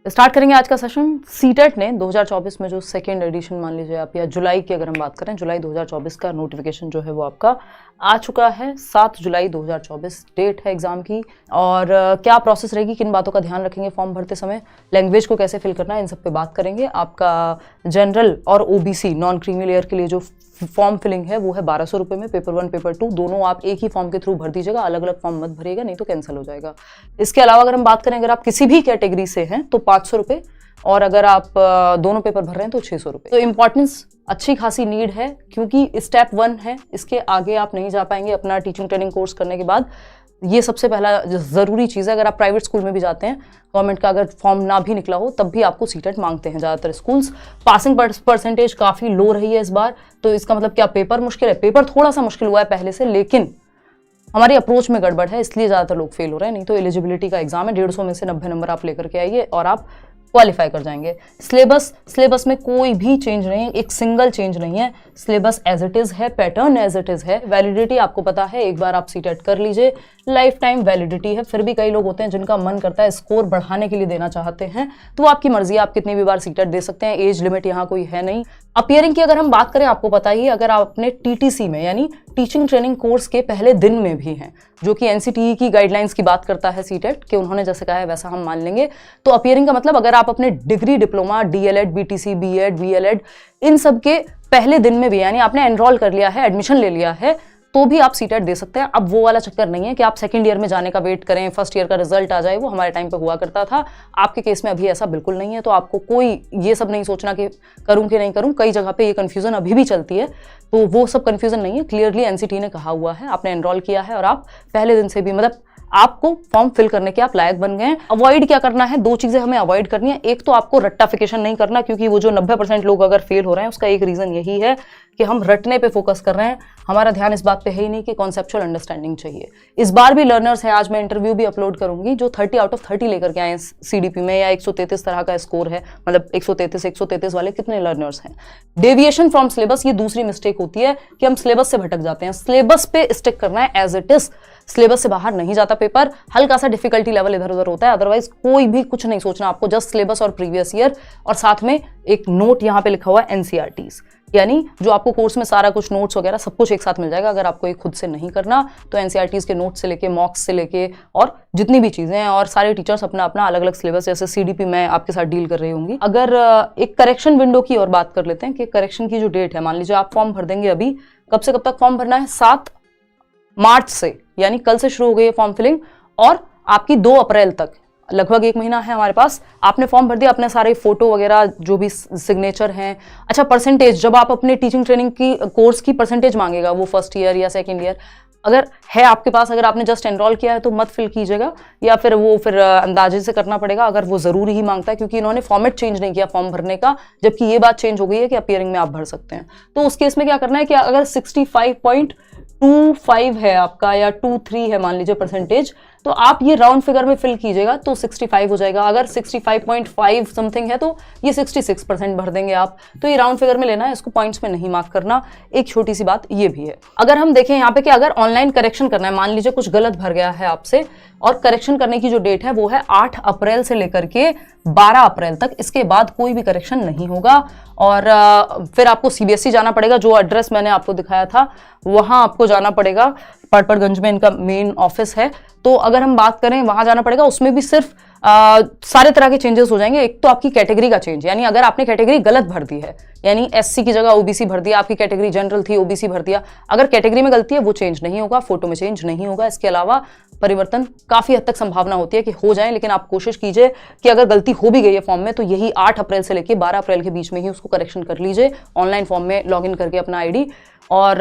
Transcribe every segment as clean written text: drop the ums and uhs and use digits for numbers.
Start करेंगे आज का सेशन। सीटेट ने 2024 में जो सेकेंड एडिशन मान लीजिए आप, या जुलाई की अगर हम बात करें, जुलाई 2024 का नोटिफिकेशन जो है वो आपका आ चुका है। 7 जुलाई 2024 डेट है एग्जाम की। और क्या प्रोसेस रहेगी, किन बातों का ध्यान रखेंगे फॉर्म भरते समय, लैंग्वेज को कैसे फिल करना है, इन सब पे बात करेंगे। आपका जनरल और ओबीसी नॉन क्रीमी लेयर के लिए जो फॉर्म फिलिंग है वो है 1200 रुपये में। पेपर 1 पेपर 2 दोनों आप एक ही फॉर्म के थ्रू भर दीजिएगा, अलग अलग फॉर्म मत भरिएगा, नहीं तो कैंसिल हो जाएगा। इसके अलावा अगर हम बात करें, अगर आप किसी भी कैटेगरी से हैं तो 500 रुपये, और अगर आप दोनों पेपर भर रहे हैं तो 600 रुपये। तो इंपॉर्टेंस अच्छी खासी नीड है, क्योंकि स्टेप 1 है, इसके आगे आप नहीं जा पाएंगे अपना टीचिंग ट्रेनिंग कोर्स करने के बाद। ये सबसे पहला ज़रूरी चीज़ है। अगर आप प्राइवेट स्कूल में भी जाते हैं, गवर्नमेंट का अगर फॉर्म ना भी निकला हो तब भी आपको सीटेट मांगते हैं ज़्यादातर स्कूल्स। पासिंग परसेंटेज काफ़ी लो रही है इस बार, तो इसका मतलब क्या पेपर मुश्किल है? पेपर थोड़ा सा मुश्किल हुआ है पहले से, लेकिन हमारी अप्रोच में गड़बड़ है, इसलिए ज़्यादातर लोग फेल हो रहे हैं। नहीं तो एलिजिबिलिटी का एग्जाम है, 150 में से 90 नंबर आप लेकर के आइए और आप क्वालिफाई कर जाएंगे। सिलेबस में कोई भी चेंज नहीं है, एक सिंगल चेंज नहीं है। सिलेबस एज इट इज़ है, पैटर्न एज इट इज़ है। वैलिडिटी आपको पता है, एक बार आप सीटेट कर लीजिए, लाइफ टाइम वैलिडिटी है। फिर भी कई लोग होते हैं जिनका मन करता है स्कोर बढ़ाने के लिए देना चाहते हैं, तो आपकी मर्जी, आप कितनी भी बार सीटेट दे सकते हैं। एज लिमिट यहाँ कोई है नहीं। अपीयरिंग की अगर हम बात करें, आपको पता ही, अगर आप अपने टीटीसी में यानी टीचिंग ट्रेनिंग कोर्स के पहले दिन में भी हैं, जो कि एनसीटीई की गाइडलाइंस की बात करता है सीटेट, कि उन्होंने जैसे कहा है वैसा हम मान लेंगे। तो अपीयरिंग का मतलब, अगर आप अपने degree, diploma, DElEd, BTC, BEd, VLEd, इन सब के पहले दिन में भी, यानी आपने एनरोल कर लिया है, एडमिशन ले लिया है, तो भी आप सीटेट दे सकते हैं। अब वो वाला चक्कर नहीं है कि आप सेकंड ईयर में जाने का वेट करें, फर्स्ट ईयर का रिजल्ट आ जाए, वो हमारे टाइम पे हुआ करता था। आपके केस में अभी ऐसा बिल्कुल नहीं है, तो आपको कोई ये सब नहीं सोचना कि करूं कि नहीं करूं। कई जगह पे ये कन्फ्यूजन अभी भी चलती है, तो वो सब कन्फ्यूजन नहीं है। क्लियरली एनसीटी ने कहा हुआ है, आपने एनरोल किया है और आप पहले दिन से भी, मतलब आपको फॉर्म फिल करने के आप लायक बन गए हैं। अवॉइड क्या करना है, 2 चीजें हमें अवॉइड करनी है। एक तो आपको रट्टाफिकेशन नहीं करना, क्योंकि वो जो 90% लोग अगर फेल हो रहे हैं, उसका एक रीजन यही है कि हम रटने पे फोकस कर रहे हैं। हमारा ध्यान इस बात पे है ही नहीं कि कॉन्सेप्चुअल अंडरस्टैंडिंग चाहिए। इस बार भी लर्नर्स हैं, आज मैं इंटरव्यू भी अपलोड करूंगी, जो 30 आउट ऑफ 30 लेकर के आए सीडीपी में, या 133 तरह का स्कोर है, मतलब 133 वाले कितने लर्नर्स हैं। डेविएशन फ्रॉम सिलेबस, ये दूसरी मिस्टेक होती है कि हम सिलेबस से भटक जाते हैं। सिलेबस पे स्टिक करना है एज इट इज, सिलेबस से बाहर नहीं जाता पेपर। हल्का सा डिफिकल्टी लेवल इधर उधर होता है, अदरवाइज कोई भी कुछ नहीं सोचना आपको, जस्ट सिलेबस और प्रीवियस ईयर, और साथ में एक नोट यहाँ पे लिखा हुआ है एनसीईआरटीज, यानी जो आपको कोर्स में सारा कुछ नोट्स वगैरह सब कुछ एक साथ मिल जाएगा। अगर आपको ये खुद से नहीं करना, तो एनसीईआरटीज के नोट्स से लेके, मॉक्स से लेके, और जितनी भी चीजें हैं, और सारे टीचर्स अपना अपना अलग अलग सिलेबस, जैसे सीडीपी मैं आपके साथ डील कर रही होंगी। अगर एक करेक्शन विंडो की और बात कर लेते हैं कि करेक्शन की जो डेट है, मान लीजिए आप फॉर्म भर देंगे अभी, कब से कब तक फॉर्म भरना है? 7 मार्च से, यानी कल से शुरू हो गई है फॉर्म फिलिंग, और आपकी 2 अप्रैल तक, लगभग 1 महीना है हमारे पास। आपने फॉर्म भर दिया, अपने सारे फोटो वगैरह जो भी सिग्नेचर हैं। अच्छा, परसेंटेज, जब आप अपने टीचिंग ट्रेनिंग की कोर्स की परसेंटेज मांगेगा वो फर्स्ट ईयर या सेकंड ईयर, अगर है आपके पास, अगर आपने जस्ट एनरोल किया है तो मत फिल कीजिएगा, या फिर वो फिर अंदाजे से करना पड़ेगा, अगर वो जरूरी ही मांगता है, क्योंकि इन्होंने फॉर्मेट चेंज नहीं किया फॉर्म भरने का, जबकि ये बात चेंज हो गई है कि अपीयरिंग में आप भर सकते हैं। तो उस केस में क्या करना है कि अगर 65.25 है आपका, या 23 है मान लीजिए परसेंटेज, तो आप ये राउंड फिगर में फिल कीजिएगा तो 65 हो जाएगा। अगर 65.5 समथिंग है तो ये 66% भर देंगे आप। तो ये राउंड फिगर में लेना है, इसको पॉइंट्स में नहीं मार्क करना। एक छोटी सी बात ये भी है। अगर हम देखें यहाँ पे कि अगर ऑनलाइन करेक्शन करना है, मान लीजिए कुछ गलत भर गया है आपसे, और करेक्शन करने की जो डेट है वो है 8 अप्रैल से लेकर के 12 अप्रैल तक, इसके बाद कोई भी करेक्शन नहीं होगा। और फिर आपको सीबीएसई जाना पड़ेगा, जो एड्रेस मैंने आपको दिखाया था वहां आपको जाना पड़ेगा। पड़पड़गंज में इनका मेन ऑफिस है, तो अगर हम बात करें वहां जाना पड़ेगा। उसमें भी सिर्फ सारे तरह के चेंजेस हो जाएंगे। एक तो आपकी कैटेगरी का चेंज, यानी अगर आपने कैटेगरी गलत भर दी है, यानी एससी की जगह ओबीसी भर दिया, आपकी कैटेगरी जनरल थी ओबीसी भर दिया, अगर कैटेगरी में गलती है वो चेंज नहीं होगा, फोटो में चेंज नहीं होगा। इसके अलावा परिवर्तन काफी हद तक संभावना होती है कि हो जाए, लेकिन आप कोशिश कीजिए कि अगर गलती हो भी गई है फॉर्म में, तो यही 8 अप्रैल से लेकर 12 अप्रैल के बीच में ही उसको करेक्शन कर लीजिए, ऑनलाइन फॉर्म में लॉगिन करके अपना आईडी। और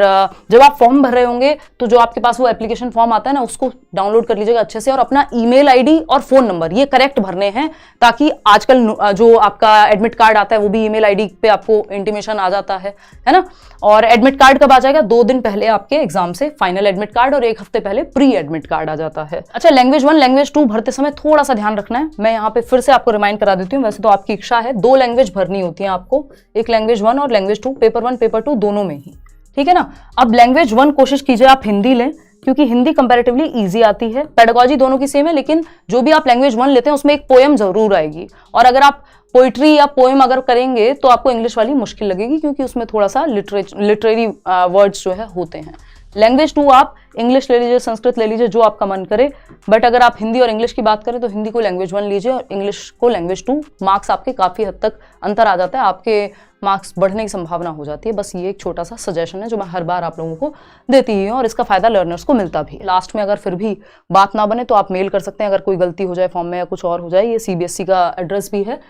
जब आप फॉर्म भर रहे होंगे तो जो आपके पास वो एप्लीकेशन फॉर्म आता है ना, उसको डाउनलोड कर लीजिएगा अच्छे से, और अपना ईमेल आईडी और फोन नंबर ये करेक्ट भरने हैं, ताकि आजकल जो आपका एडमिट कार्ड आता है वो भी ईमेल आईडी पे आपको इंटीमेशन आ जाता है ना। और एडमिट कार्ड कब आ जाएगा? 2 दिन पहले आपके एग्जाम से फाइनल एडमिट कार्ड, और 1 हफ्ते पहले प्री एडमिट कार्ड आ जाता है। अच्छा, लैंग्वेज 1 लैंग्वेज 2 भरते समय थोड़ा सा ध्यान रखना है। मैं यहाँ पे फिर से आपको रिमाइंड करा देती हूँ, वैसे तो आपकी इच्छा है 2 लैंग्वेज भरनी होती है आपको, एक लैंग्वेज 1 और लैंग्वेज 2, पेपर 1 पेपर 2 दोनों में ही, ठीक है ना। अब लैंग्वेज 1 कोशिश कीजिए आप हिंदी लें, क्योंकि हिंदी कंपैरेटिवली इजी आती है, पेडागॉजी दोनों की सेम है, लेकिन जो भी आप लैंग्वेज 1 लेते हैं उसमें एक पोएम जरूर आएगी, और अगर आप पोइट्री या पोएम अगर करेंगे तो आपको इंग्लिश वाली मुश्किल लगेगी, क्योंकि उसमें थोड़ा सा लिटरेरी वर्ड्स जो है होते हैं। लैंग्वेज 2 आप इंग्लिश ले लीजिए, संस्कृत ले लीजिए, जो आपका मन करे, बट अगर आप हिंदी और इंग्लिश की बात करें तो हिंदी को लैंग्वेज 1 लीजिए और इंग्लिश को लैंग्वेज 2। मार्क्स आपके काफ़ी हद तक अंतर आ जाता है, आपके मार्क्स बढ़ने की संभावना हो जाती है। बस ये एक छोटा सा सजेशन है जो मैं हर बार आप लोगों को देती ही हूँ, और इसका फायदा लर्नर्स को मिलता भी। लास्ट में अगर फिर भी बात ना बने तो आप मेल कर सकते हैं, अगर कोई गलती हो जाए फॉर्म में या कुछ और हो जाए। ये CBSE का एड्रेस भी है,